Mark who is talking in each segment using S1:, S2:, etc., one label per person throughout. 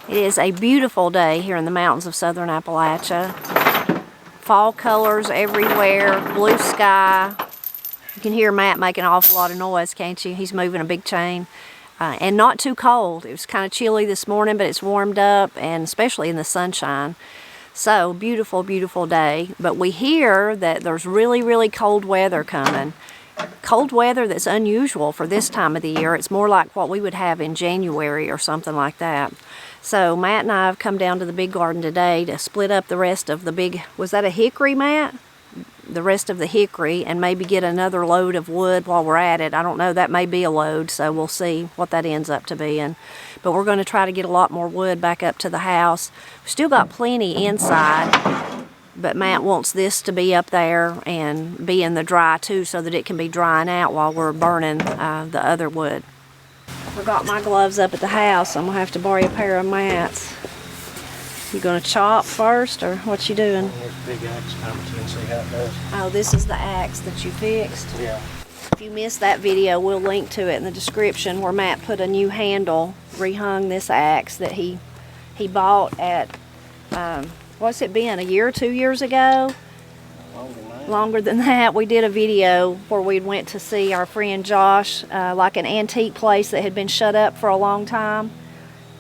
S1: It is a beautiful day here in the mountains of southern Appalachia. Fall colors everywhere, blue sky. You can hear Matt making an awful lot of noise, can't you? He's moving a big chain. And not too cold. It was kind of chilly this morning, but it's warmed up, and especially in the sunshine. So, beautiful, beautiful day. But we hear that there's really, really cold weather coming. Cold weather that's unusual for this time of the year. It's more like what we would have in January or something like that. So Matt and I have come down to the big garden today to split up the rest of the big, was that a hickory, Matt? The rest of the hickory, and maybe get another load of wood while we're at it. I don't know, that may be a load, so we'll see what that ends up to being. But we're going to try to get a lot more wood back up to the house. We've still got plenty inside, but Matt wants this to be up there and be in the dry too, so that it can be drying out while we're burning the other wood. I forgot my gloves up at the house, so I'm going to have to borrow a pair of Matt's. You going to chop first, or what you doing?
S2: There's a big axe coming to and see how it does.
S1: Oh, this is the axe that you fixed?
S2: Yeah.
S1: If you missed that video, we'll link to it in the description, where Matt put a new handle, rehung this axe that he bought at, what's it been, a year or 2 years ago? Longer than that. We did a video where we went to see our friend Josh, like an antique place that had been shut up for a long time,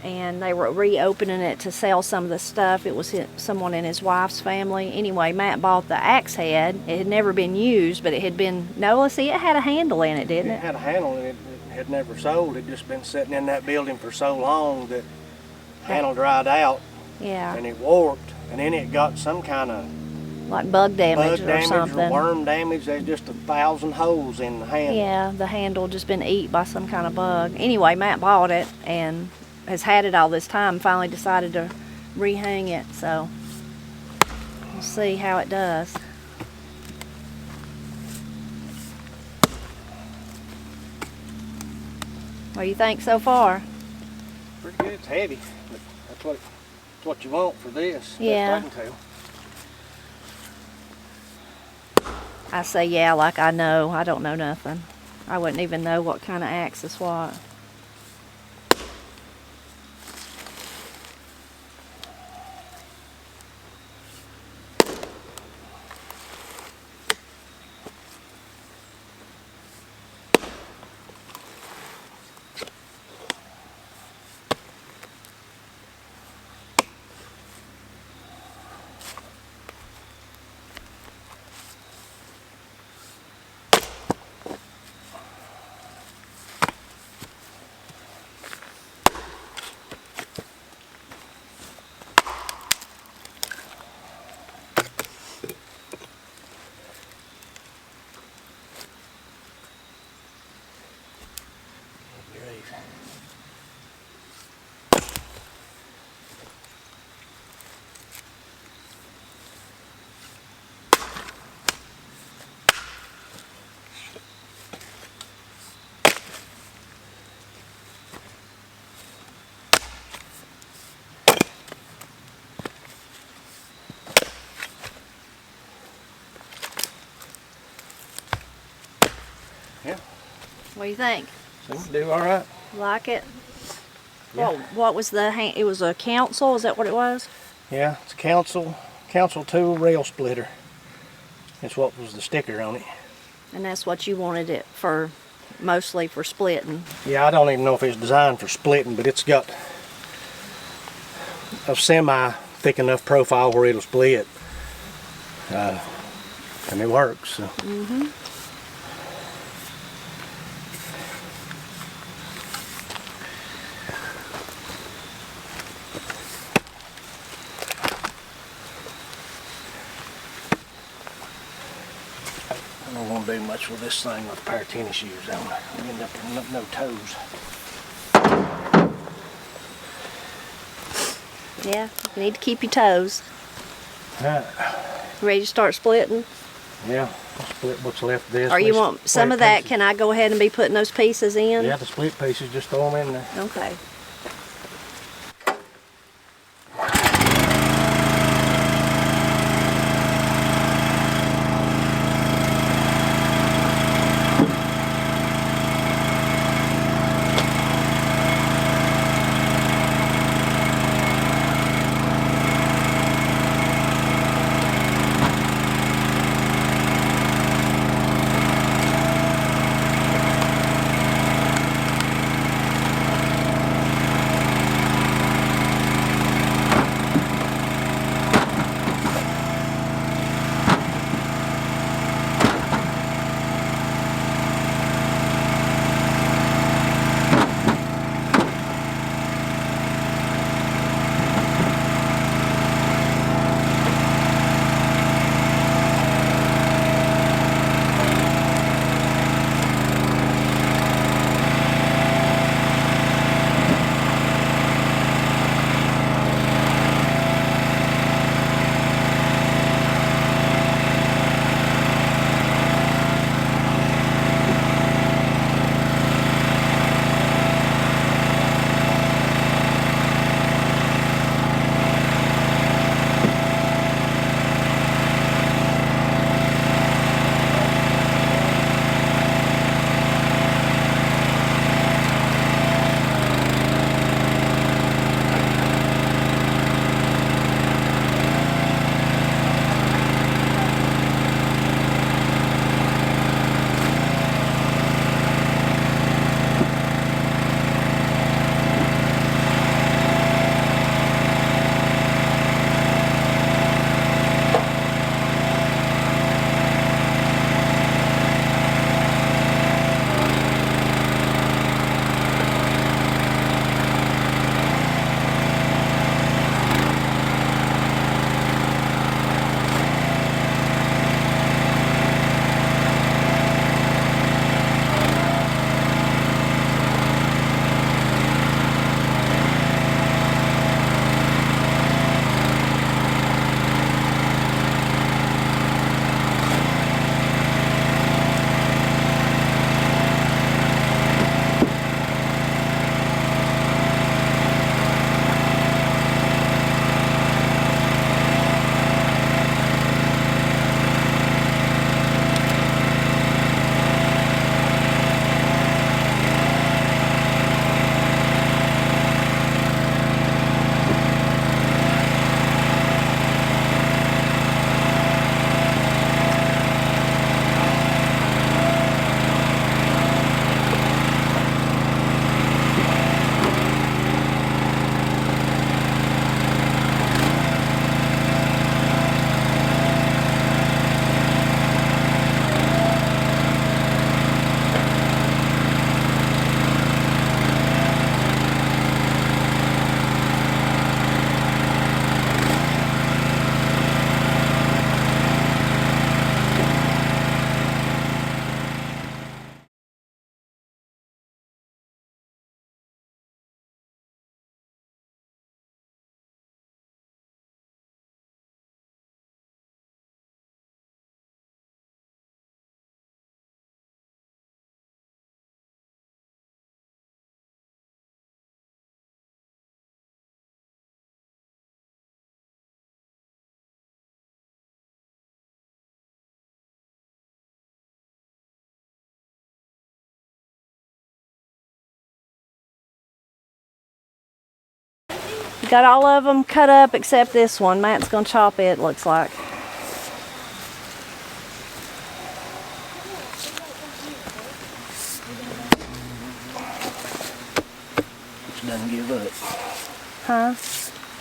S1: and they were reopening it to sell some of the stuff. It was someone in his wife's family. Anyway, Matt bought the axe head. It had never been used, but it had been, Noah, see, it had a handle in it, didn't it?
S2: It had a handle in it. It had never sold. It had just been sitting in that building for so long that the handle dried out.
S1: Yeah.
S2: And it warped, and then it got some kind of
S1: like bug damage or something.
S2: Or worm damage. There's just 1,000 holes in the handle.
S1: Yeah, the handle just been eaten by some kind of bug. Anyway, Matt bought it and has had it all this time. Finally decided to rehang it, so we'll see how it does. What do you think so far?
S2: Pretty good. It's heavy, but that's what you want for this.
S1: Yeah.
S2: Best I can tell.
S1: I say yeah like I know. I don't know nothing. I wouldn't even know what kind of axe is what.
S2: Yeah.
S1: What do you think?
S2: Seems to do all right.
S1: Like it?
S2: Yeah.
S1: Well, what was it was a council, is that what it was?
S2: Yeah, it's a council tool rail splitter. That's what was the sticker on it.
S1: And that's what you wanted it for, mostly for splitting.
S2: Yeah, I don't even know if it's designed for splitting, but it's got a semi thick enough profile where it'll split. And it works. So.
S1: Mm-hmm.
S2: I don't want to do much with this thing with a pair of tennis shoes on. I end up with no toes.
S1: Yeah, you need to keep your toes. Ready to start splitting?
S2: Yeah, I'll split what's left of this.
S1: Or you want some of that, can I go ahead and be putting those pieces in?
S2: Yeah, the split pieces, just throw them in there.
S1: Okay. Got all of them cut up except this one. Matt's gonna chop it, looks like.
S2: It doesn't give up.
S1: Huh?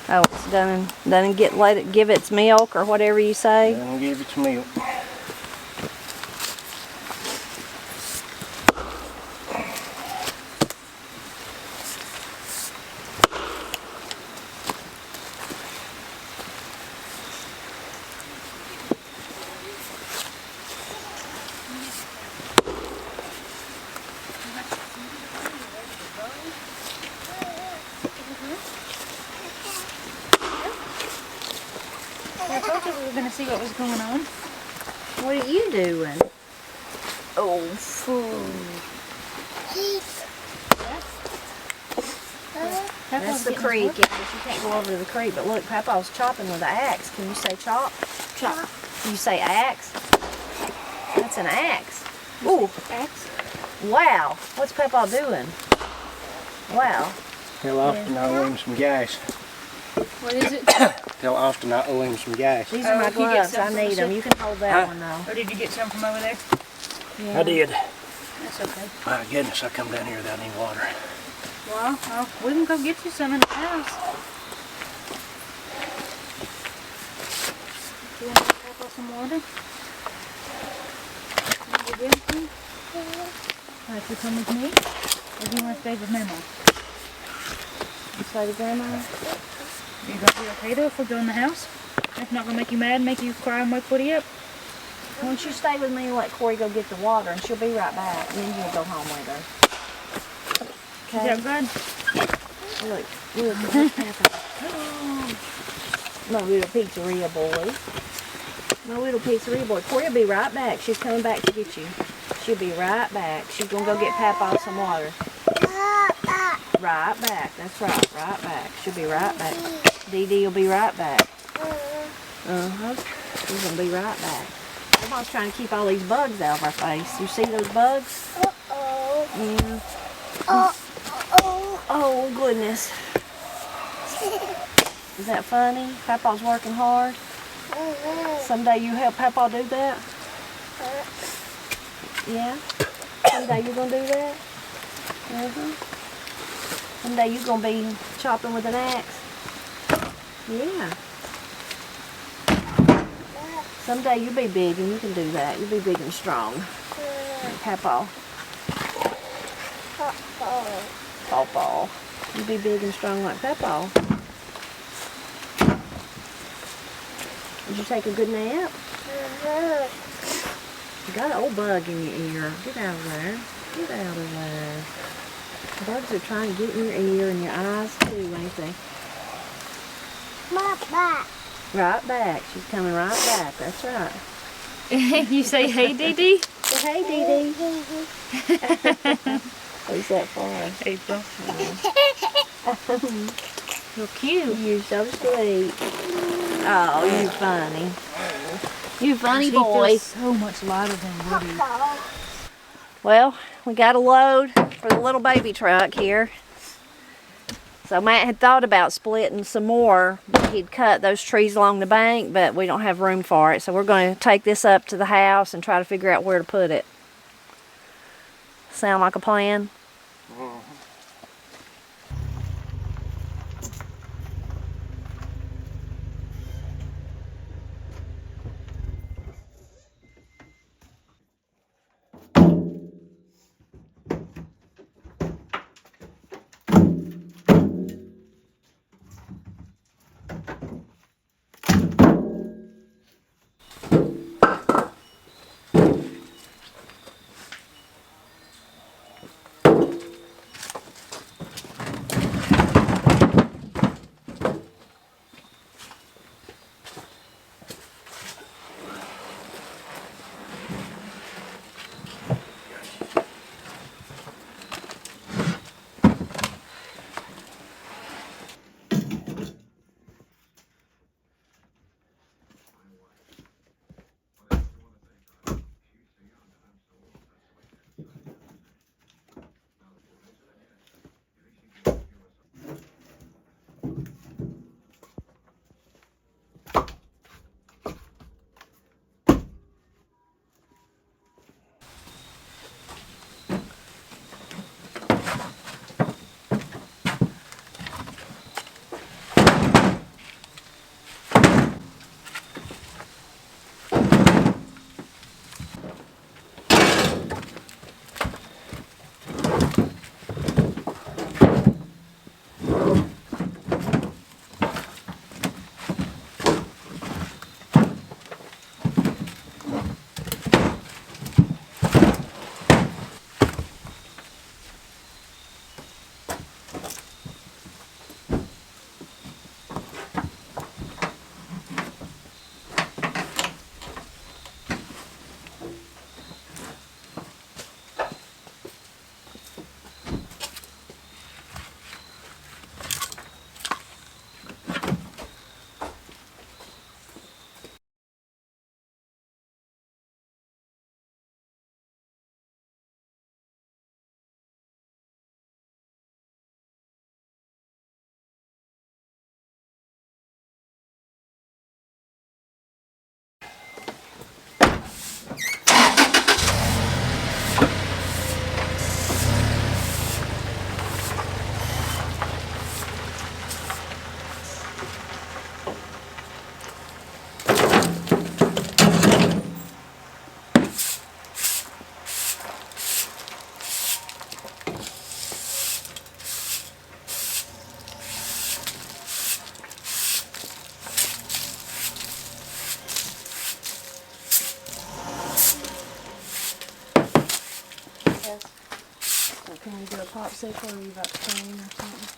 S1: Oh, it's doesn't let it give its milk or whatever you say.
S2: Doesn't give its milk.
S3: I told you we were going to see what was going on.
S1: What are you doing? Oh, food. That's the creek, yeah, but you can't go over to the creek. But look, Papa's chopping with an axe. Can you say chop? Chop. Can you say axe? That's an axe. Ooh,
S3: Axe.
S1: wow. What's Papa doing? Wow.
S2: Tell Austin I owe him some gas.
S3: What is it?
S2: Tell Austin I owe him some gas.
S1: These are my
S3: he gets
S1: gloves.
S3: some
S1: I
S3: from
S1: need
S3: the
S1: them. You can hold that one though.
S3: Or did you get some from over there?
S1: Yeah.
S2: I did.
S3: That's okay.
S2: My goodness, I come down here without any water.
S3: Well, we can go get you some in the house. Do you want to tap off some water? Want to get some? Like you come with me? Or do you want to stay with Mama?
S1: You say to Grandma?
S3: Are you going to be okay though if we go in the house? It's not going to make you mad, make you cry and wake Woody up?
S1: Why don't you stay with me and let Corey go get the water, and she'll be right back, and then you'll go home with her. Okay?
S3: Is that good?
S1: Look, what's happening? My little pizzeria boy. My little pizzeria boy. Corey will be right back. She's coming back to get you. She'll be right back. She's going to go get Papa some water. Right back. That's right. Right back. She'll be right back. Dee Dee will be right back. Uh-huh. She's going to be right back. Papa's trying to keep all these bugs out of our face. You see those bugs? Yeah. Oh, goodness. Is that funny? Papa's working hard. Someday you help Papa do that? Yeah? Someday you're going to do that? Someday you're going to be chopping with an axe? Yeah. Someday you'll be big and you can do that. You'll be big and strong. Like Papa. Papa. You'll be big and strong like Papa. Did you take a good nap? You got an old bug in your ear. Get out of there. Get out of there. Bugs are trying to get in your ear and your eyes too, ain't they? Right back. She's coming right back. That's right.
S3: You say, hey, Dee Dee?
S1: Say hey, Dee Dee. Who's that for?
S3: April. You're cute.
S1: You're so sweet. Oh, you funny. You funny
S3: He
S1: boy.
S3: feels so much lighter than Woody.
S1: Well, we got a load for the little baby truck here. So Matt had thought about splitting some more. He'd cut those trees along the bank, but we don't have room for it. So we're going to take this up to the house and try to figure out where to put it. Sound like a plan? popsicle or you got cream or something?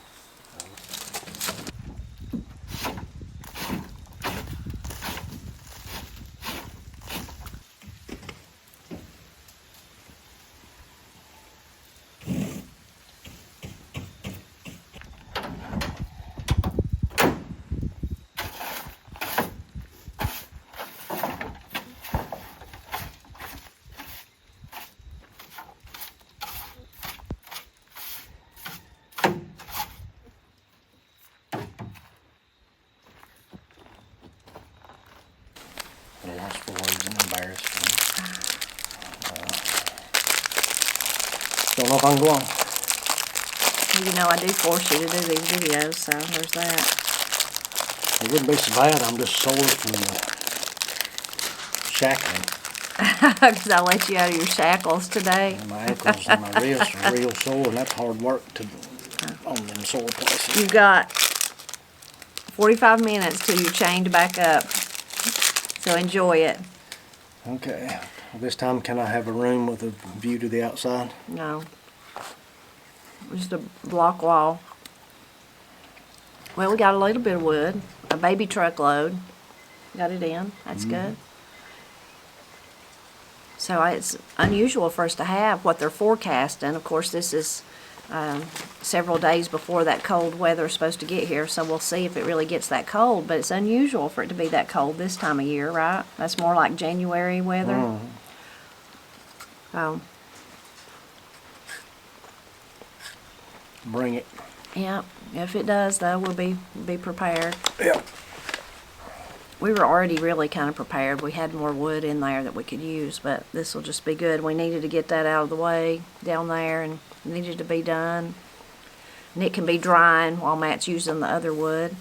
S2: I lost for words and embarrassed. Don't know if I can go on.
S1: Well, you know, I do force you to do these videos, so there's that.
S2: It wouldn't be so bad. I'm just sore from the shackling.
S1: Because I let you out of your shackles today.
S2: And my ankles and my wrists are real sore, and that's hard work on them sore places.
S1: You've got 45 minutes till you're chained back up. So enjoy it.
S2: Okay. Well, this time, can I have a room with a view to the outside?
S1: No. Just a block wall. Well, we got a little bit of wood. A baby truckload. Got it in. That's good. So it's unusual for us to have what they're forecasting. Of course, this is several days before that cold weather is supposed to get here, so we'll see if it really gets that cold. But it's unusual for it to be that cold this time of year, right? That's more like January weather. Oh,
S2: Bring it.
S1: yeah. If it does, though, we'll be prepared.
S2: Yep.
S1: We were already really kind of prepared. We had more wood in there that we could use, but this will just be good. We needed to get that out of the way down there, and it needed to be done. And it can be drying while Matt's using the other wood.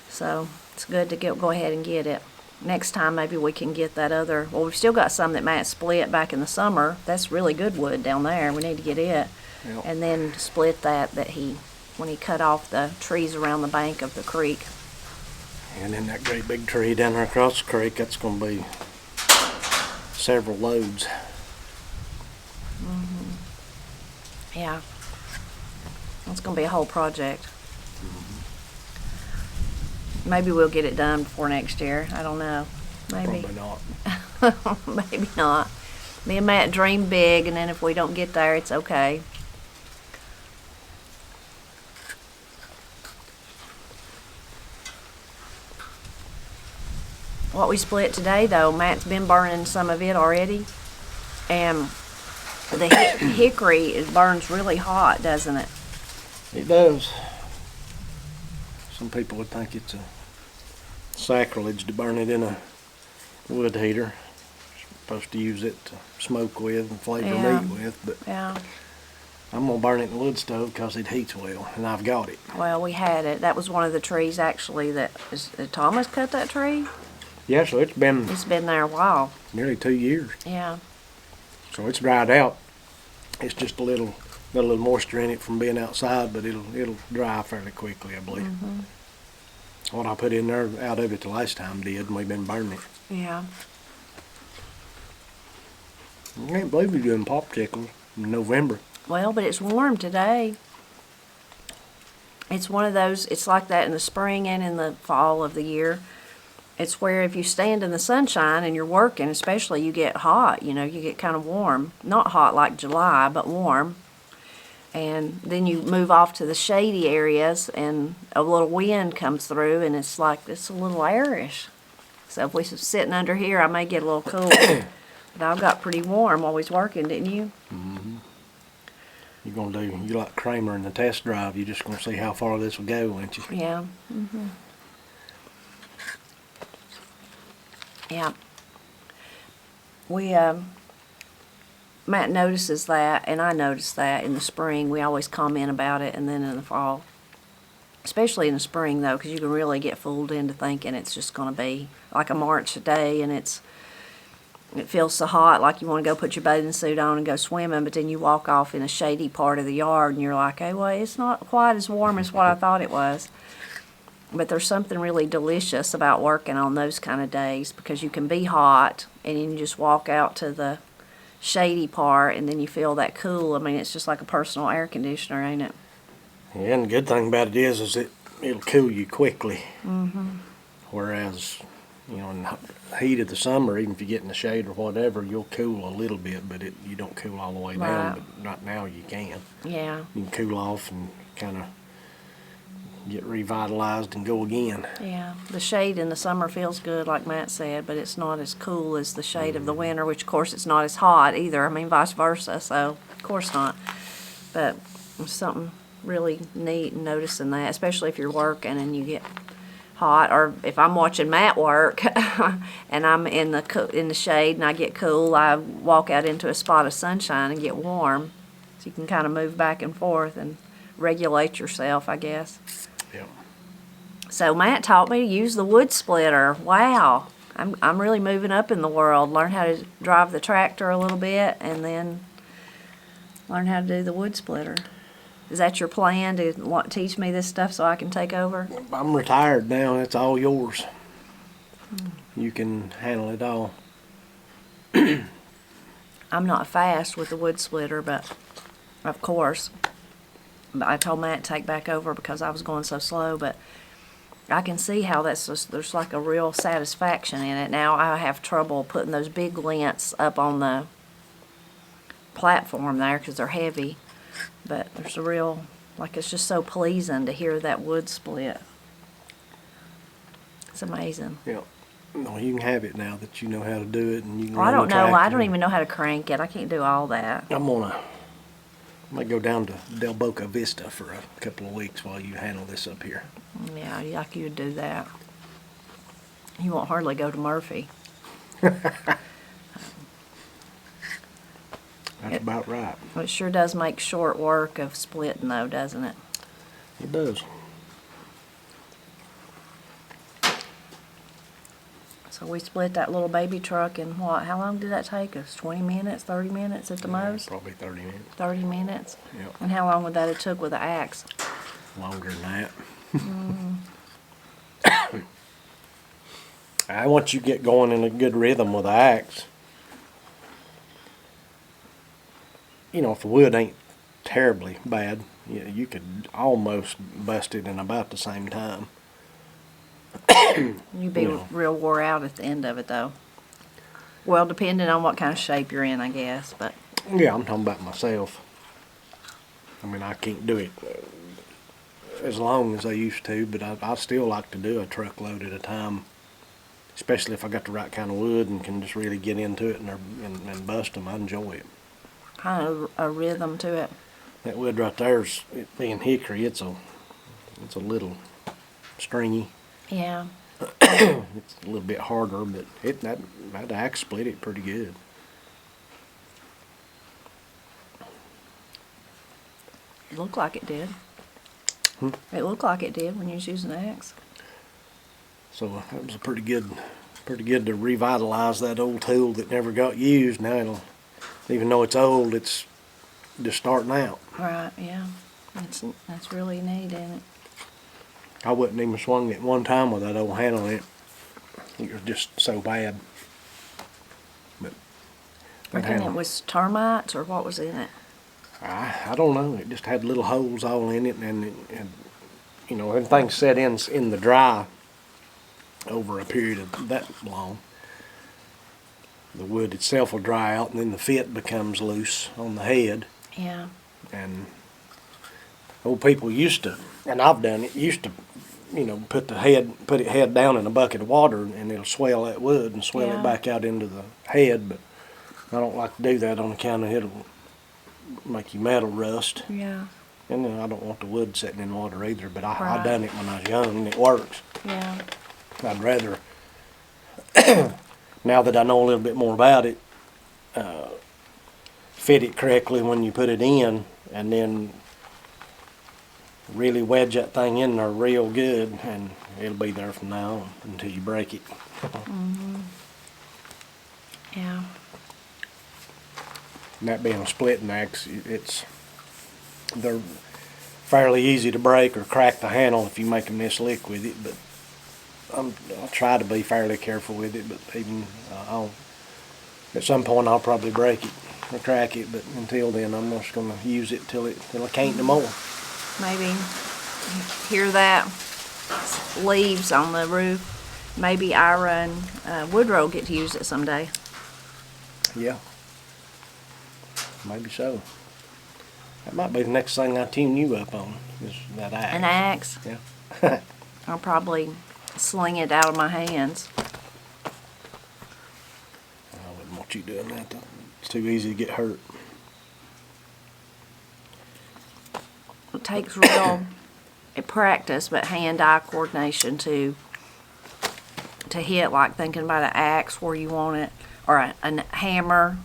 S1: So it's good to go ahead and get it. Next time maybe we can get that other, well, we've still got some that Matt split back in the summer. That's really good wood down there. We need to get it.
S2: Yep.
S1: And then split that when he cut off the trees around the bank of the creek.
S2: And then that great big tree down there across the creek, that's going to be several loads.
S1: Yeah. It's going to be a whole project. Maybe we'll get it done before next year. I don't know. Maybe.
S2: Probably not.
S1: Maybe not. Me and Matt dream big, and then if we don't get there, it's okay. What we split today, though, Matt's been burning some of it already, and the hickory, it burns really hot, doesn't it?
S2: It does. Some people would think it's a sacrilege to burn it in a wood heater. You're supposed to use it to smoke with and flavor
S1: Yeah.
S2: meat with, but
S1: Yeah.
S2: I'm going to burn it in a wood stove because it heats well, and I've got it.
S1: Well, we had it. That was one of the trees, actually, did Thomas cut that tree?
S2: Yeah, so it's been
S1: It's been there a while.
S2: nearly 2 years.
S1: Yeah.
S2: So it's dried out. It's just got a little moisture in it from being outside, but it'll dry fairly quickly, I believe. What I put in there out of it the last time did, and we've been burning it.
S1: Yeah.
S2: I can't believe we're doing popsicles in November.
S1: Well, but it's warm today. It's one of those, it's like that in the spring and in the fall of the year. It's where if you stand in the sunshine and you're working, especially, you get hot, you get kind of warm. Not hot like July, but warm. And then you move off to the shady areas and a little wind comes through and it's like, it's a little airish. So if we're sitting under here, I may get a little cool. But I got pretty warm while we was working, didn't you?
S2: You're going to do, you like Kramer in the test drive, you're just going to see how far this will go, ain't you?
S1: Yeah. Yeah. We, Matt notices that, and I notice that in the spring. We always comment about it, and then in the fall. Especially in the spring, though, because you can really get fooled into thinking it's just going to be like a March day, and it feels so hot, like you want to go put your bathing suit on and go swimming, but then you walk off in a shady part of the yard, and you're like, hey, well, it's not quite as warm as what I thought it was. But there's something really delicious about working on those kind of days because you can be hot and you can just walk out to the shady part, and then you feel that cool. I mean, it's just like a personal air conditioner, ain't it?
S2: Yeah, and the good thing about it is it'll cool you quickly. Mm-hmm. Whereas, you know, in the heat of the summer, even if you get in the shade or whatever, you'll cool a little bit, but you don't cool all the way down.
S1: Right.
S2: But right now you can.
S1: Yeah.
S2: You can cool off and kind of get revitalized and go again.
S1: Yeah, the shade in the summer feels good, like Matt said, but it's not as cool as the shade of the winter, which of course it's not as hot either. I mean, vice versa, so of course not. But it's something really neat noticing that, especially if you're working and you get hot, or if I'm watching Matt work and I'm in the shade and I get cool, I walk out into a spot of sunshine and get warm. So you can kind of move back and forth and regulate yourself, I guess.
S2: Yeah.
S1: So Matt taught me to use the wood splitter. Wow. I'm really moving up in the world. Learn how to drive the tractor a little bit and then learn how to do the wood splitter. Is that your plan, to teach me this stuff so I can take over?
S2: I'm retired now. It's all yours. You can handle it all.
S1: I'm not fast with the wood splitter, but of course. But I told Matt to take back over because I was going so slow, but I can see how there's like a real satisfaction in it. Now I have trouble putting those big lengths up on the platform there because they're heavy, but there's a real, like, it's just so pleasing to hear that wood split. It's amazing.
S2: Yeah. No, you can have it now that you know how to do it, and you can.
S1: Well, I
S2: run
S1: don't
S2: the
S1: know. I
S2: tractor.
S1: don't even know how to crank it. I can't do all that.
S2: I might go down to Del Boca Vista for a couple of weeks while you handle this up here.
S1: Yeah, like you would do that. You won't hardly go to Murphy.
S2: That's about right.
S1: It sure does make short work of splitting, though, doesn't it?
S2: It does.
S1: So we split that little baby truck in what? How long did that take us? 20 minutes, 30 minutes at the most?
S2: Probably 30 minutes.
S1: 30 minutes?
S2: Yep.
S1: And how long would that have took with the axe?
S2: Longer than that. Once you get going in a good rhythm with the axe, you know, if the wood ain't terribly bad, you could almost bust it in about the same time.
S1: You'd be
S2: Yeah.
S1: real wore out at the end of it, though. Well, depending on what kind of shape you're in, I guess. But
S2: Yeah, I'm talking about myself. I mean, I can't do it as long as I used to, but I still like to do a truckload at a time, especially if I got the right kind of wood and can just really get into it and bust them. I enjoy it.
S1: kind of a rhythm to it.
S2: That wood right there's, it being hickory, it's a little stringy.
S1: Yeah.
S2: It's a little bit harder, but that axe split it pretty good.
S1: It looked like it did. It looked like it did when you was using the axe.
S2: So that was pretty good to revitalize that old tool that never got used. Now even though it's old, it's just starting out.
S1: Right, yeah. That's really neat, isn't it?
S2: I wouldn't even swung it one time with that old handle in it. It was just so bad. But that
S1: Reckon
S2: handle,
S1: it was termites or what was in it?
S2: I don't know. It just had little holes all in it, and you know, everything set in the dry over a period of that long. The wood itself will dry out, and then the fit becomes loose on the head.
S1: Yeah.
S2: And old people used to, and I've done it, used to, you know, put it head down in a bucket of water, and it'll swell that wood and swell
S1: Yeah.
S2: it back out into the head. But I don't like to do that on account of it'll make your metal rust.
S1: Yeah.
S2: And then I don't want the wood sitting in water either. But I
S1: Right.
S2: done it when I was young, and it works.
S1: Yeah.
S2: I'd rather, now that I know a little bit more about it, fit it correctly when you put it in, and then really wedge that thing in there real good, and it'll be there from now on until you break it.
S1: Yeah.
S2: And that being a splitting axe, they're fairly easy to break or crack the handle if you make a mislick with it. But I'll try to be fairly careful with it. But even at some point I'll probably break it. to crack it, but until then, I'm just gonna use it till I can't no more.
S1: Maybe hear that? Leaves on the roof. Maybe Ira and Woodrow get to use it someday.
S2: Yeah. Maybe so. That might be the next thing I tune you up on, is that axe.
S1: An axe.
S2: Yeah.
S1: I'll probably sling it out of my hands.
S2: I wouldn't want you doing that though. It's too easy to get hurt.
S1: It takes real practice, but hand-eye coordination to hit, like thinking about an axe where you want it, or a hammer.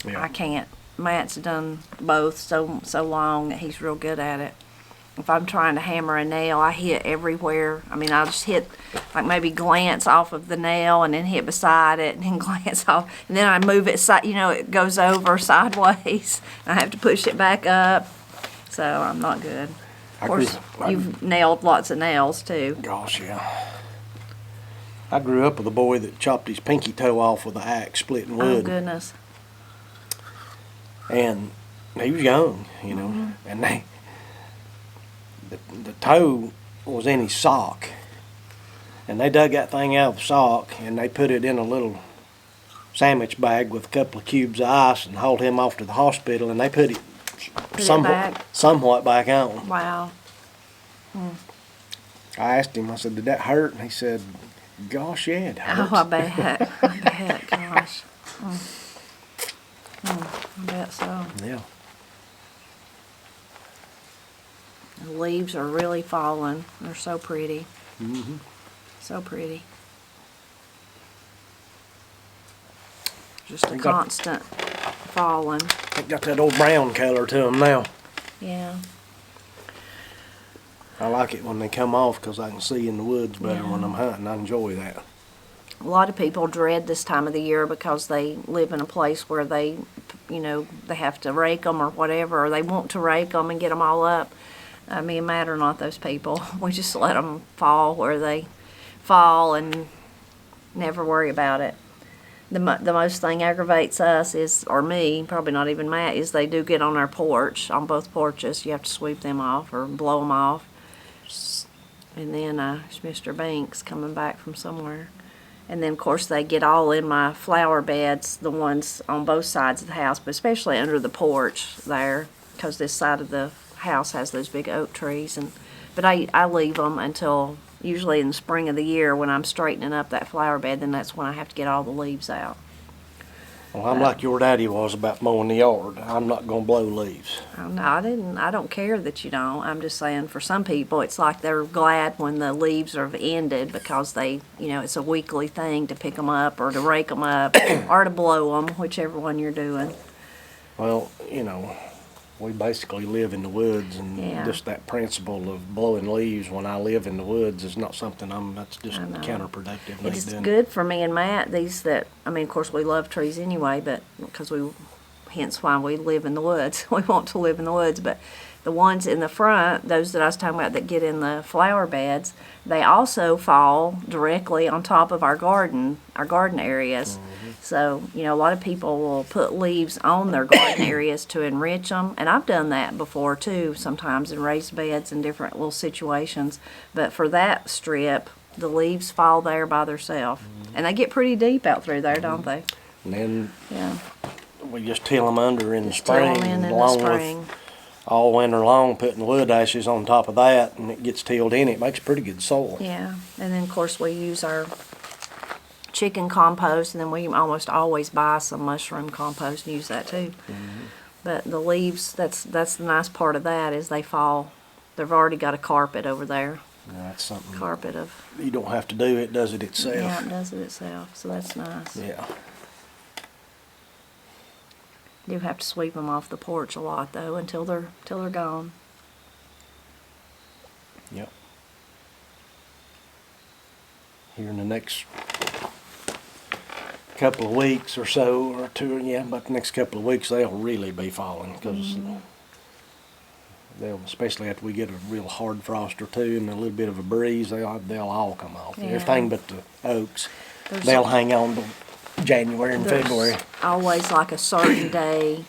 S2: Yeah.
S1: I can't. Matt's done both so long that he's real good at it. If I'm trying to hammer a nail, I hit everywhere. I mean, I'll just hit, like maybe glance off of the nail and then hit beside it and then glance off. And then I move it, it goes over sideways. I have to push it back up. So I'm not good. Of course, you've nailed lots of nails too.
S2: Gosh, yeah. I grew up with a boy that chopped his pinky toe off with an axe splitting wood.
S1: Oh, goodness.
S2: And he was young, you know, and the toe was in his sock. And they dug that thing out of the sock and they put it in a little sandwich bag with a couple of cubes of ice and hauled him off to the hospital, and they put it somewhat back on.
S1: Wow.
S2: I asked him, I said, did that hurt? And he said, gosh, yeah, it hurts.
S1: Oh, I bet. I bet. Gosh. I bet so.
S2: Yeah.
S1: The leaves are really falling. They're so pretty.
S2: Mm-hmm.
S1: So pretty. Just a constant falling.
S2: They got that old brown color to them now.
S1: Yeah.
S2: I like it when they come off because I can see in the woods better when I'm hunting. I enjoy that.
S1: A lot of people dread this time of the year because they live in a place where they have to rake them or whatever, or they want to rake them and get them all up. Me and Matt are not those people. We just let them fall where they fall and never worry about it. The most thing aggravates us is, or me, probably not even Matt, is they do get on our porch, on both porches. You have to sweep them off or blow them off. And then it's Mr. Banks coming back from somewhere. And then, of course, they get all in my flower beds, the ones on both sides of the house, but especially under the porch there, because this side of the house has those big oak trees. But I leave them until usually in the spring of the year when I'm straightening up that flower bed, then that's when I have to get all the leaves out.
S2: Well, I'm like your daddy was about mowing the yard. I'm not going to blow leaves.
S1: Oh, no, I don't care that you don't. I'm just saying for some people it's like they're glad when the leaves are ended because they, it's a weekly thing to pick them up or to rake them up or to blow them, whichever one you're doing.
S2: Well, we basically live in the woods, and just that principle of blowing leaves when I live in the woods is not something that's just counterproductive.
S1: It's good for me and Matt, of course we love trees anyway, but hence why we live in the woods. We want to live in the woods, but the ones in the front, those that I was talking about that get in the flower beds, they also fall directly on top of our garden areas. Mm-hmm. So, a lot of people will put leaves on their garden areas to enrich them, and I've done that before too, sometimes in raised beds and different little situations. But for that strip, the leaves fall there by themselves, and they get pretty deep out through there, don't they?
S2: And then we just till them under in the spring,
S1: till 'em in the
S2: along
S1: spring.
S2: with all winter long, putting wood ashes on top of that, and it gets tilled in. It makes pretty good soil.
S1: Yeah, and then of course we use our chicken compost, and then we almost always buy some mushroom compost and use that too. Mm-hmm. But the leaves, that's the nice part of that is they fall. They've already got a carpet over there.
S2: Yeah, that's something.
S1: Carpet of.
S2: You don't have to do it; does it itself?
S1: Yeah, it does it itself. So that's nice.
S2: Yeah.
S1: You have to sweep them off the porch a lot though until they're gone.
S2: Yep. Here in the next couple of weeks or so, or two, about the next couple of weeks, they'll really be falling because they'll, especially after we get a real hard frost or two and a little bit of a breeze, they'll all come off.
S1: Yeah.
S2: Everything but the oaks, they'll hang on to January and
S1: There's
S2: February.
S1: always like a certain day.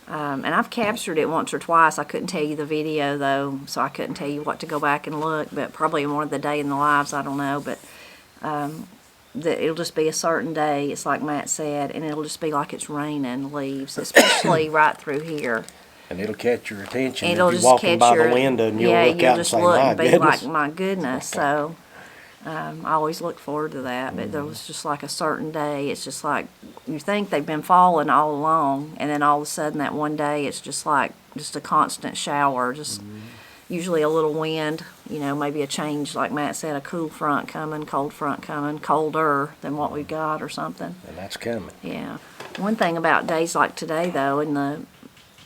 S1: And I've captured it once or twice. I couldn't tell you the video though, so I couldn't tell you what to go back and look, but probably one of the day in the lives, I don't know. But it'll just be a certain day, it's like Matt said, and it'll just be like it's raining leaves, especially right through here.
S2: And it'll catch your attention.
S1: It'll
S2: if
S1: just
S2: you're walking
S1: catch
S2: by
S1: your,
S2: the window and you'll
S1: yeah,
S2: look
S1: you'll
S2: out and
S1: just
S2: say,
S1: look
S2: my
S1: and be
S2: goodness.
S1: like, my goodness. So I always look forward to that, but there was just like a certain day, it's just like, you think they've been falling all along, and then all of a sudden that one day it's just like, just a constant shower, just usually a little wind, you know, maybe a change, like Matt said, a cool front coming, cold front coming, colder than what we've got or something.
S2: And that's coming.
S1: Yeah. One thing about days like today, though,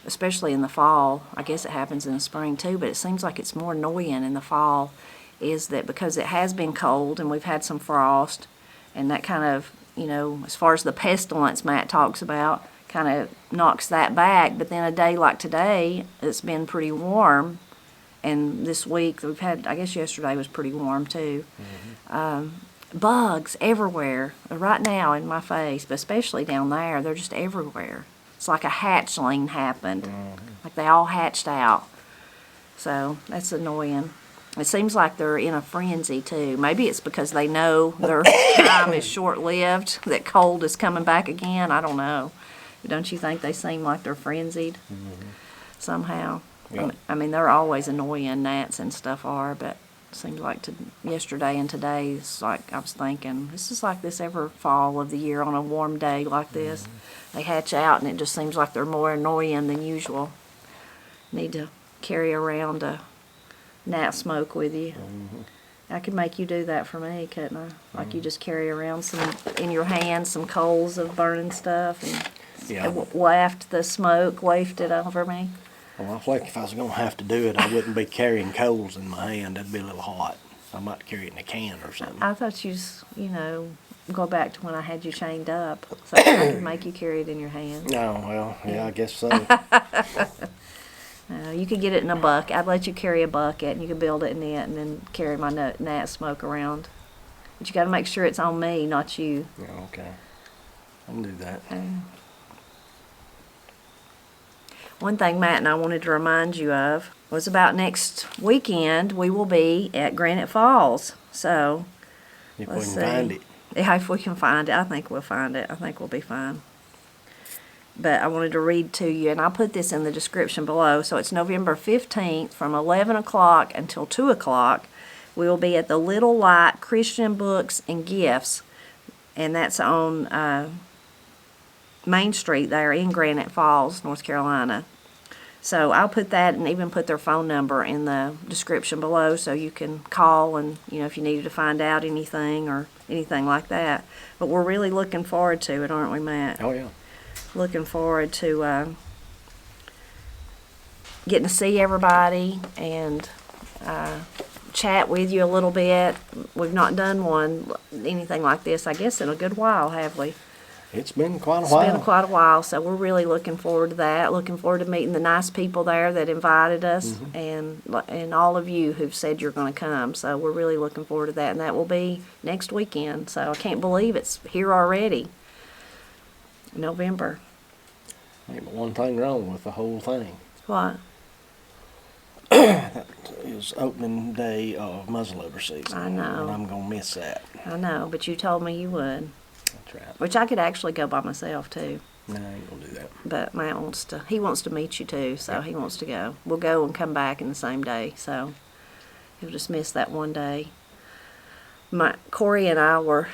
S1: especially in the fall, I guess it happens in the spring too, but it seems like it's more annoying in the fall, is that because it has been cold and we've had some frost, and that kind of, you know, as far as the pestilence Matt talks about, kind of knocks that back. But then a day like today, it's been pretty warm, and this week we've had, I guess yesterday was pretty warm too. Bugs everywhere right now in my face, but especially down there, they're just everywhere. It's like a hatchling happened, like they all hatched out. So that's annoying. It seems like they're in a frenzy too. Maybe it's because they know their time is short-lived, that cold is coming back again. I don't know. But don't you think they seem like they're frenzied somehow?
S2: Yeah.
S1: I mean, they're always annoying, gnats and stuff are, but it seems like yesterday and today, it's like I was thinking, this is like this every fall of the year on a warm day like this. They hatch out and it just seems like they're more annoying than usual. Need to carry around a gnat smoke with you. I could make you do that for me, couldn't I? Like you just carry around some in your hand, some coals of burning stuff, and waft the smoke, waft it over me.
S2: Well, I think if I was going to have to do it, I wouldn't be carrying coals in my hand. That'd be a little hot. I might carry it in a can or something.
S1: I thought go back to when I had you chained up, so I could make you carry it in your hand.
S2: Oh, well, yeah, I guess so.
S1: You could get it in a bucket. I'd let you carry a bucket, and you could build it in it, and then carry my gnat smoke around. But you got to make sure it's on me, not you.
S2: Yeah, okay. I can do that.
S1: One thing Matt and I wanted to remind you of was about next weekend. We will be at Granite Falls. So,
S2: If we
S1: let's
S2: can
S1: see.
S2: find it.
S1: Yeah, if we can find it. I think we'll find it. I think we'll be fine. But I wanted to read to you, and I'll put this in the description below. So it's November 15th from 11 o'clock until 2 o'clock. We will be at the Little Light Christian Books and Gifts, and that's on Main Street there in Granite Falls, North Carolina. So I'll put that and even put their phone number in the description below so you can call and, if you needed to find out anything or anything like that. But we're really looking forward to it, aren't we, Matt?
S2: Oh, yeah.
S1: Looking forward to getting to see everybody and chat with you a little bit. We've not done anything like this, I guess, in a good while, have we?
S2: It's been quite a while.
S1: It's been quite a while, so we're really looking forward to that. Looking forward to meeting the nice people there that invited us, and all of you who've said you're going to come. So we're really looking forward to that, and that will be next weekend. So I can't believe it's here already, November.
S2: Ain't but one thing wrong with the whole thing.
S1: What?
S2: That is opening day of muzzleloader season.
S1: I know.
S2: And I'm going to miss that.
S1: I know, but you told me you would.
S2: That's right.
S1: Which I could actually go by myself too.
S2: No, I ain't going to do that.
S1: But Matt he wants to meet you too, so he wants to go. We'll go and come back in the same day, so he'll just miss that one day. Corey and I were,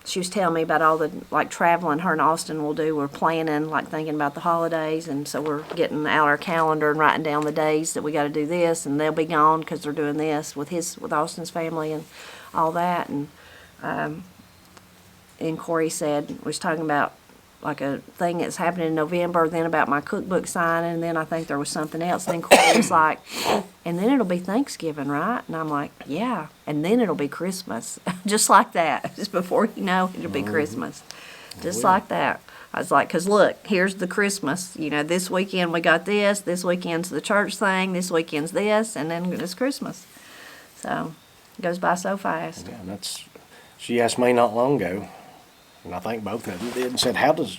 S1: she was telling me about all the, traveling her and Austin will do. We're planning, thinking about the holidays, and so we're getting out our calendar and writing down the days that we got to do this, and they'll be gone because they're doing this with Austin's family and all that, and Corey was talking about a thing that's happening in November, then about my cookbook signing, and then I think there was something else. And then Corey was like, and then it'll be Thanksgiving, right? And I'm like, yeah. And then it'll be Christmas. Just like that. Just before you know, it'll be Christmas. Just like that. I was like, because look, here's the Christmas. This weekend we got this weekend's the church thing, this weekend's this, and then it's Christmas. So, it goes by so fast.
S2: Yeah, she asked me not long ago, And I think both of them did, and said, how does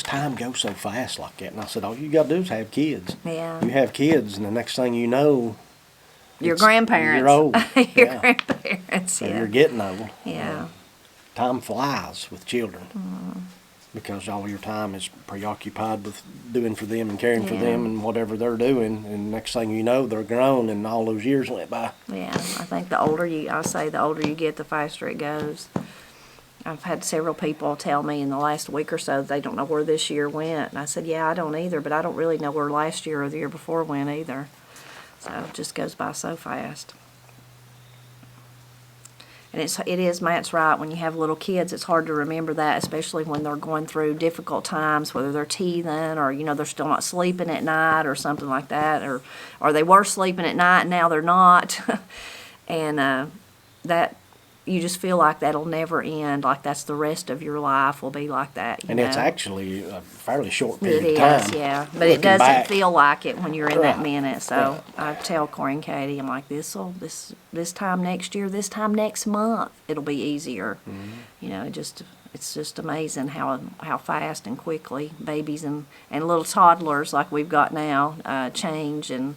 S2: time go so fast like that? And I said, all you got to do is have kids.
S1: Yeah.
S2: You have kids, and the next thing you know,
S1: Your grandparents.
S2: you're old.
S1: Your
S2: Yeah.
S1: grandparents,
S2: And
S1: yeah.
S2: you're getting old.
S1: Yeah.
S2: Time flies with children because all your time is preoccupied with doing for them and caring for
S1: Yeah.
S2: them and whatever they're doing. And next thing you know, they're grown, and all those years went by.
S1: Yeah, I think the older you get, the faster it goes. I've had several people tell me in the last week or so they don't know where this year went. And I said, yeah, I don't either, but I don't really know where last year or the year before went either. So it just goes by so fast. And it is, Matt's right, when you have little kids, it's hard to remember that, especially when they're going through difficult times, whether they're teething or, they're still not sleeping at night or something like that, or they were sleeping at night and now they're not. And that, you just feel like that'll never end, like that's the rest of your life will be like that.
S2: And it's actually a fairly short period of time.
S1: It is, yeah. But it
S2: Looking
S1: doesn't
S2: back.
S1: feel like it when you're in that
S2: Right.
S1: minute. So I tell Corey and Katie, I'm like, this time next year, this time next month, it'll be easier. It's just amazing how fast and quickly babies and little toddlers like we've got now change and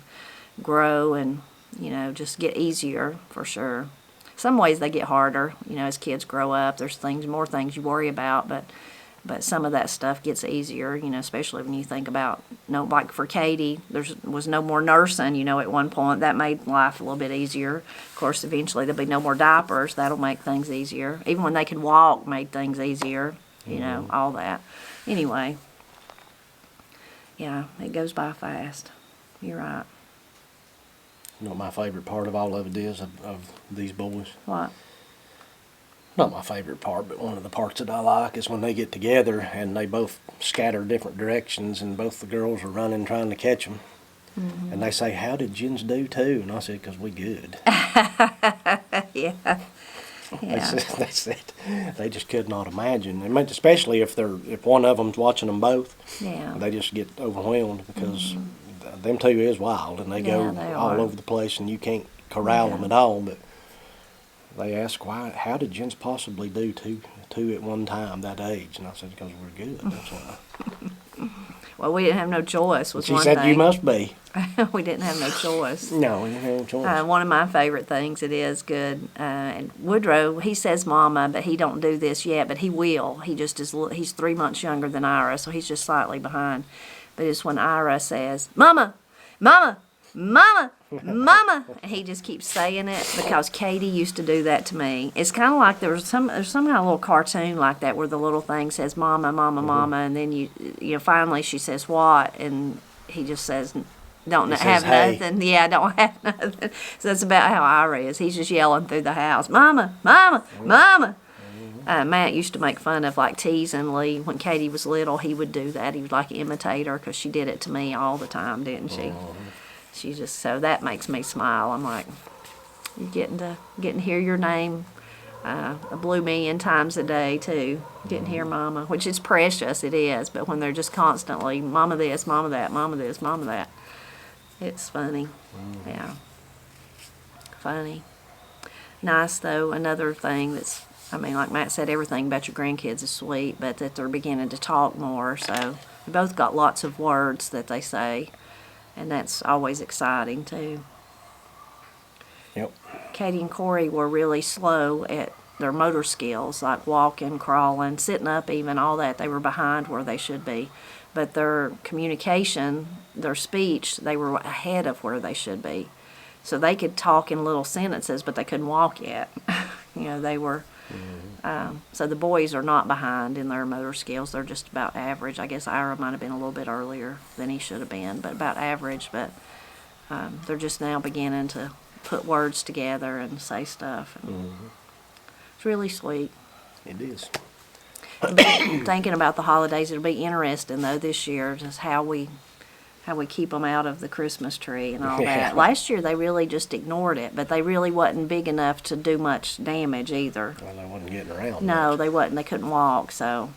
S1: grow and, just get easier for sure. Some ways they get harder, as kids grow up. There's more things you worry about, but some of that stuff gets easier, especially when you think about, like for Katie, was no more nursing, at one point. That made life a little bit easier. Of course, eventually there'll be no more diapers. That'll make things easier. Even when they could walk made things easier, all that. Anyway, yeah, it goes by fast. You're right.
S2: You know what my favorite part of all of it is of these boys?
S1: What?
S2: Not my favorite part, but one of the parts that I like is when they get together and they both scatter different directions and both the girls are running trying to catch them. Mm-hmm. And they say, how did Jens do too? And I said, because we good.
S1: Yeah.
S2: They said they just could not imagine. I mean, especially if one of them's watching them both.
S1: Yeah.
S2: They just get overwhelmed because them two is wild and they go
S1: they
S2: all
S1: are.
S2: over the place and you can't corral them at all. But they ask, how did Jens possibly do two at one time that age? And I said, because we're good. That's why.
S1: Well, we didn't have no choice. Was
S2: She
S1: one
S2: said,
S1: thing.
S2: you must be.
S1: We didn't have no choice.
S2: No, we didn't have no choice.
S1: One of my favorite things, it is good. And Woodrow, he says mama, but he don't do this yet, but he will. He just is. He's 3 months younger than Ira, so he's just slightly behind. But it's when Ira says, mama, mama, mama, mama. And he just keeps saying it because Katie used to do that to me. It's kind of like there's some kind of little cartoon like that where the little thing says mama, mama, mama, and then you finally she says what, and he just says don't
S2: He
S1: have
S2: says, "Hey."
S1: nothing. Yeah, don't have nothing. So that's about how Ira is. He's just yelling through the house, mama, mama, mama. Matt used to make fun of, like, teasing Lee. When Katie was little, he would do that. He would, like, imitate her because she did it to me all the time, didn't she? She just, so that makes me smile. I'm like, you're getting to hear your name a blue million times a day, too. Getting to hear mama, which is precious, it is. But when they're just constantly, mama this, mama that, mama this, mama that, it's funny. Yeah. Funny. Nice, though, another thing that's, like Matt said, everything about your grandkids is sweet, but that they're beginning to talk more. So we both got lots of words that they say, and that's always exciting, too.
S2: Yep.
S1: Katie and Corey were really slow at their motor skills, like walking, crawling, sitting up even, all that. They were behind where they should be. But their communication, their speech, they were ahead of where they should be. So they could talk in little sentences, but they couldn't walk yet. They were... so the boys are not behind in their motor skills. They're just about average. I guess Ira might have been a little bit earlier than he should have been, but about average. But they're just now beginning to put words together and say stuff. And it's really sweet.
S2: It is.
S1: Thinking about the holidays, it'll be interesting, though, this year, just how we keep them out of the Christmas tree and all
S2: Yeah.
S1: that. Last year, they really just ignored it, but they really wasn't big enough to do much damage either.
S2: Well, they wasn't getting around.
S1: No,
S2: much.
S1: they wasn't. They couldn't walk, so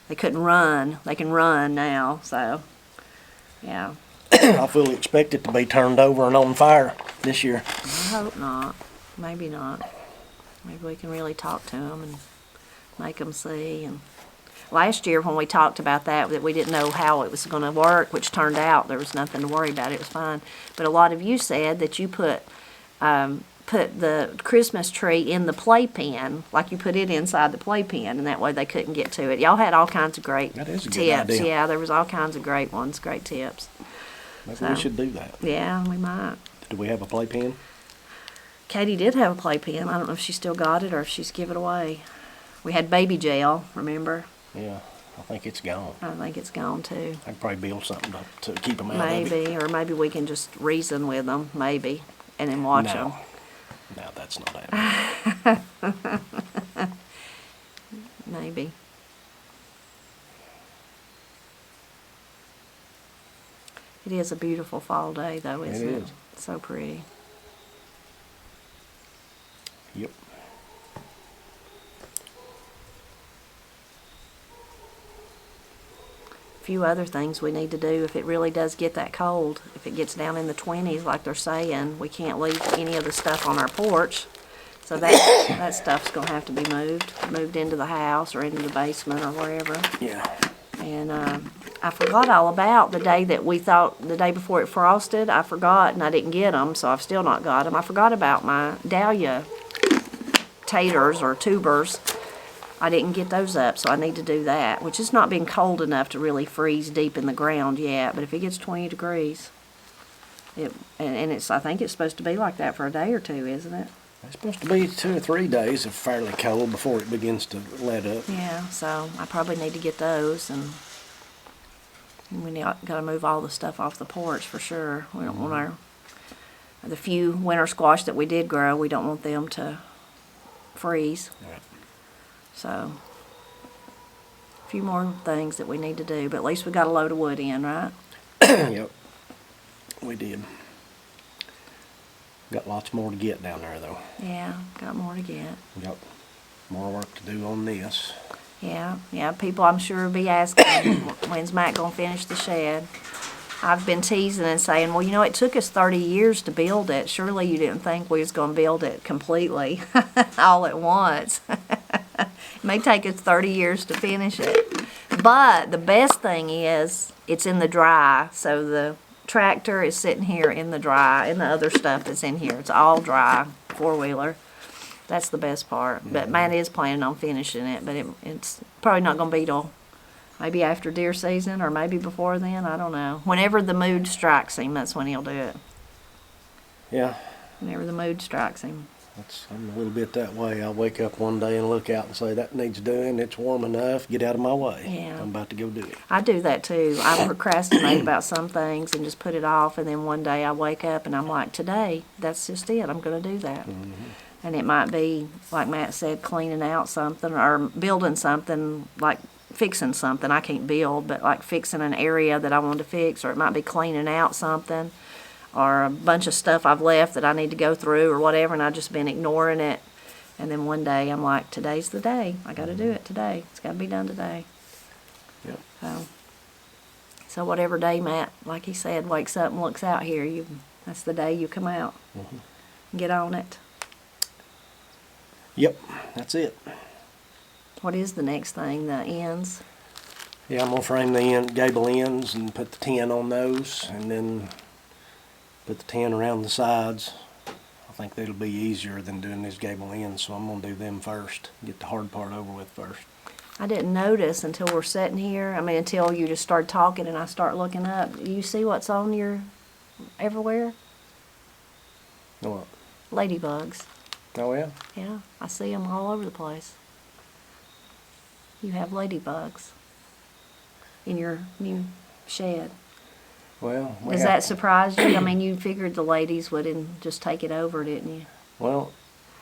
S1: they couldn't run. They can run now, so yeah.
S2: I fully expect it to be turned over and on fire this year.
S1: I hope not. Maybe not. Maybe we can really talk to them and make them see. And last year when we talked about that we didn't know how it was going to work, which turned out there was nothing to worry about. It was fine. But a lot of you said that you put the Christmas tree in the playpen, like you put it inside the playpen, and that way they couldn't get to it. Y'all had all kinds of great
S2: That is a good
S1: tips.
S2: idea.
S1: Yeah, there was all kinds of great ones, great tips.
S2: Maybe
S1: So,
S2: we should do that.
S1: Yeah, we might.
S2: Do we have a playpen?
S1: Katie did have a playpen. I don't know if she still got it or if she's give it away. We had baby gel, remember?
S2: Yeah, I think it's gone.
S1: I think it's gone too.
S2: I could probably build something to keep them out of it.
S1: Maybe, or maybe we can just reason with them, maybe, and then watch them.
S2: No, that's not happening.
S1: Maybe. It is a beautiful fall day, though, isn't it?
S2: It is.
S1: So pretty.
S2: Yep.
S1: A few other things we need to do if it really does get that cold. If it gets down in the 20s, like they're saying, we can't leave any of the stuff on our porch. So that stuff's gonna have to be moved into the house or into the basement or wherever.
S2: Yeah.
S1: And I forgot all about the day that we thought, the day before it frosted, I forgot and I didn't get them, so I've still not got them. I forgot about my dahlia taters or tubers. I didn't get those up, so I need to do that, which has not been cold enough to really freeze deep in the ground yet, but if it gets 20 degrees, and I think it's supposed to be like that for a day or two, isn't it?
S2: It's supposed to be 2 or 3 days of fairly cold before it begins to let up.
S1: Yeah, so I probably need to get those, and we got to move all the stuff off the porch for sure. We don't want the few winter squash that we did grow, we don't want them to freeze.
S2: Right.
S1: So, a few more things that we need to do, but at least we got a load of wood in, right?
S2: Yep. We did. Got lots more to get down there, though.
S1: Yeah, got more to get.
S2: We got more work to do on this.
S1: Yeah, people I'm sure will be asking, when's Matt gonna finish the shed? I've been teasing and saying, well, you know, it took us 30 years to build it. Surely you didn't think we was gonna build it completely, all at once. It may take us 30 years to finish it. But the best thing is, it's in the dry, so the tractor is sitting here in the dry, and the other stuff that's in here, it's all dry, four-wheeler. That's the best part. But Matt is planning on finishing it, but it's probably not going to be till maybe after deer season or maybe before then. I don't know. Whenever the mood strikes him, that's when he'll do it.
S2: Yeah.
S1: Whenever the mood strikes him.
S2: I'm a little bit that way. I'll wake up one day and look out and say, that needs doing. It's warm enough. Get out of my way.
S1: Yeah.
S2: I'm about to go do it.
S1: I do that too. I procrastinate about some things and just put it off, and then one day I wake up and I'm like, today, that's just it. I'm going to do that.
S2: Mm-hmm.
S1: And it might be, like Matt said, cleaning out something or building something, like fixing something. I can't build, but like fixing an area that I want to fix, or it might be cleaning out something, or a bunch of stuff I've left that I need to go through or whatever, and I've just been ignoring it. And then one day I'm like, today's the day. I got to do it today. It's got to be done today.
S2: Yep.
S1: So whatever day Matt, like he said, wakes up and looks out here, that's the day you come out.
S2: Mm-hmm.
S1: Get on it.
S2: Yep, that's it.
S1: What is the next thing? The ends?
S2: Yeah, I'm going to frame the gable ends and put the tin on those, and then put the tin around the sides. I think that'll be easier than doing these gable ends, so I'm going to do them first. Get the hard part over with first.
S1: I didn't notice until we're sitting here. I mean, until you just started talking and I start looking up. Do you see what's on your everywhere?
S2: What?
S1: Ladybugs.
S2: Oh, yeah?
S1: Yeah, I see them all over the place. You have ladybugs in your new shed.
S2: Well,
S1: Does that surprise you? I mean, you figured the ladies wouldn't just take it over, didn't you?
S2: Well,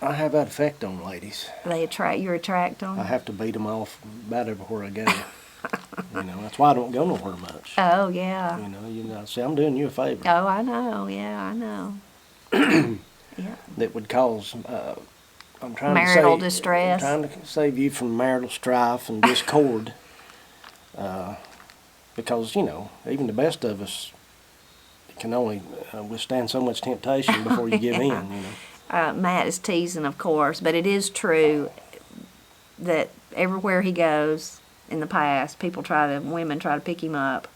S2: I have that effect on ladies.
S1: You attract them?
S2: I have to beat them off about everywhere I go. That's why I don't go nowhere much.
S1: Oh, yeah.
S2: See, I'm doing you a favor.
S1: Oh, I know. Yeah, I know. Yeah.
S2: That would cause, I'm trying
S1: Marital
S2: to save,
S1: distress.
S2: I'm trying to save you from marital strife and discord. Because, even the best of us can only withstand so much temptation before you give in,
S1: Matt is teasing, of course, but it is true that everywhere he goes in the past, women try to pick him up.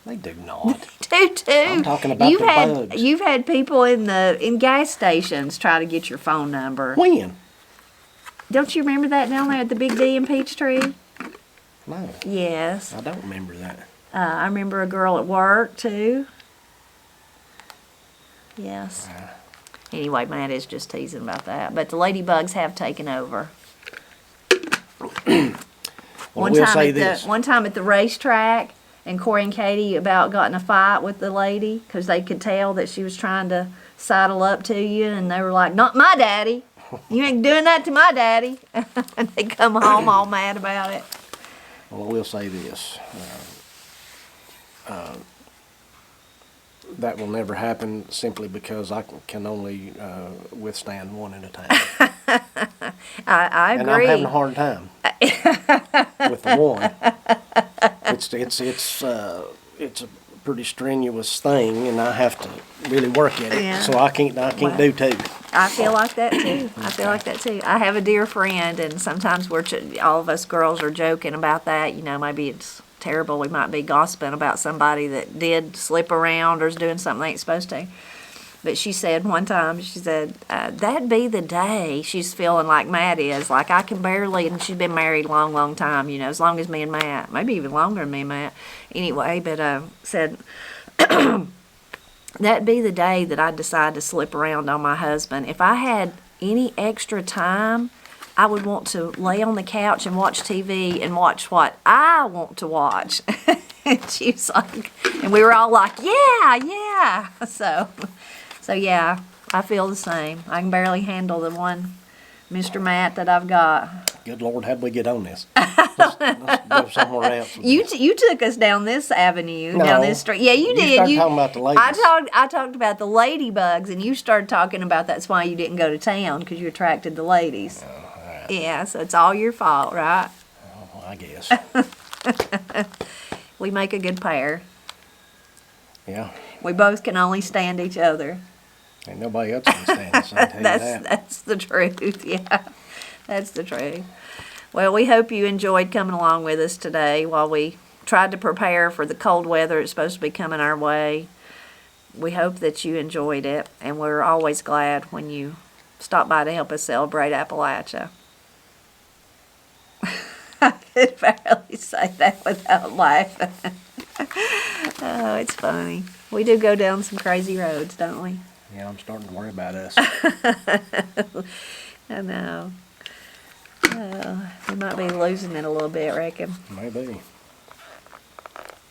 S2: They do not.
S1: Too.
S2: I'm talking about the bugs.
S1: You've had people in gas stations try to get your phone number.
S2: When?
S1: Don't you remember that down there at the Big D in Peachtree?
S2: No.
S1: Yes.
S2: I don't remember that.
S1: I remember a girl at work too. Yes. Anyway, Matt is just teasing about that. But the ladybugs have taken over.
S2: Well, we'll say this.
S1: One time at the racetrack, and Corey and Katie about got in a fight with the lady because they could tell that she was trying to sidle up to you, and they were like, "Not my daddy! You ain't doing that to my daddy!" And they come home all mad about it.
S2: Well, we'll say this. That will never happen simply because I can only withstand one at a time.
S1: I agree.
S2: And I'm having a hard time with the one. It's a pretty strenuous thing, and I have to really work at it.
S1: Yeah.
S2: So I can't do two.
S1: I feel like that too. I have a dear friend, and sometimes all of us girls are joking about that. You know, maybe it's terrible. We might be gossiping about somebody that did slip around or is doing something they ain't supposed to. But she said one time, that'd be the day. She's feeling like Matt is. Like, I can barely, and she's been married a long, long time, you know, as long as me and Matt. Maybe even longer than me and Matt. Anyway, but said, that'd be the day that I'd decide to slip around on my husband. If I had any extra time, I would want to lay on the couch and watch TV and watch what I want to watch. And she was like, and we were all like, yeah. So yeah, I feel the same. I can barely handle the one Mr. Matt that I've got.
S2: Good Lord, how'd we get on this? Let's go somewhere else.
S1: You took us down this avenue, down this street. Yeah, you did.
S2: You started talking about the ladies.
S1: I talked about the ladybugs, and you started talking about that's why you didn't go to town, because you attracted the ladies.
S2: All right.
S1: Yeah, so it's all your fault, right?
S2: Oh, I guess.
S1: We make a good pair.
S2: Yeah.
S1: We both can only stand each other.
S2: Ain't nobody else can stand this, I tell you that.
S1: That's the truth, yeah. That's the truth. Well, we hope you enjoyed coming along with us today while we tried to prepare for the cold weather it's supposed to be coming our way. We hope that you enjoyed it, and we're always glad when you stop by to help us celebrate Appalachia. I could barely say that without laughing. Oh, it's funny. We do go down some crazy roads, don't we?
S2: Yeah, I'm starting to worry about us.
S1: I know. We might be losing it a little bit, I reckon.
S2: Maybe.